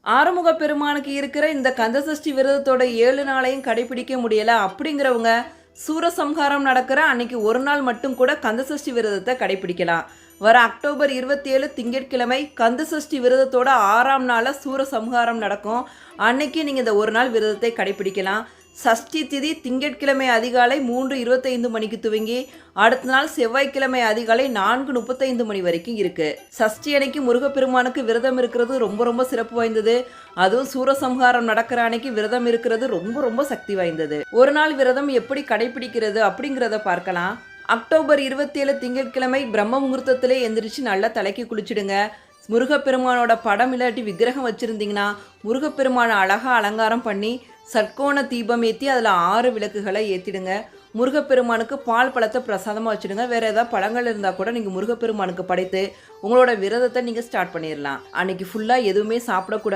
ஆறுமுக பெருமானுக்கு இருக்கிற இந்த கந்தசஷ்டி விரதத்தோட 7 நாளையும் கடைபிடிக்க முடியல அப்படிங்கிறவங்க சூரசம்ஹாரம் நடக்கிற அன்னைக்கு ஒரு நாள் மட்டும் கூட கந்தசஷ்டி விரதத்தை கடைபிடிக்கலாம். வர அக்டோபர் 27 திங்கட்கிழமை கந்தசஷ்டி விரதத்தோட 6ஆம் நாளில் சூரசம்ஹாரம் நடக்கும். அன்னைக்கு நீங்கள் இந்த ஒரு நாள் விரதத்தை கடைபிடிக்கலாம். சஷ்டி திதி திங்கட்கிழமை அதிகாலை 3:25 மணிக்கு துவங்கி அடுத்த நாள் செவ்வாய்க்கிழமை அதிகாலை 4:35 மணி வரைக்கும் இருக்கு. சஷ்டி அன்னைக்கு முருகப்பெருமானுக்கு விரதம் இருக்கிறது ரொம்ப ரொம்ப சிறப்பு வாய்ந்தது. அதுவும் சூரசம்ஹாரம் நடக்கிற அன்னைக்கு விரதம் இருக்கிறது ரொம்ப ரொம்ப சக்தி வாய்ந்தது. ஒரு நாள் விரதம் எப்படி கடைபிடிக்கிறது அப்படிங்கிறத பார்க்கலாம். அக்டோபர் 27 திங்கட்கிழமை பிரம்ம முகூர்த்தத்திலே எந்திரிச்சு நல்லா தலைக்கு குளிச்சுடுங்க. முருகப்பெருமானோட படம் இல்லாட்டி விக்கிரகம் வச்சுருந்தீங்கன்னா முருகப்பெருமானை அழகாக அலங்காரம் பண்ணி சட்கோண தீபம் ஏற்றி அதில் 6 விளக்குகளை ஏற்றிடுங்க. முருகப்பெருமானுக்கு பால் பழத்தை பிரசாதமாக வச்சுடுங்க. வேறு ஏதாவது பழங்கள் இருந்தால் கூட நீங்கள் முருகப்பெருமானுக்கு படைத்து உங்களோட விரதத்தை நீங்கள் ஸ்டார்ட் பண்ணிடலாம். அன்றைக்கி ஃபுல்லாக எதுவுமே சாப்பிடக்கூடாது.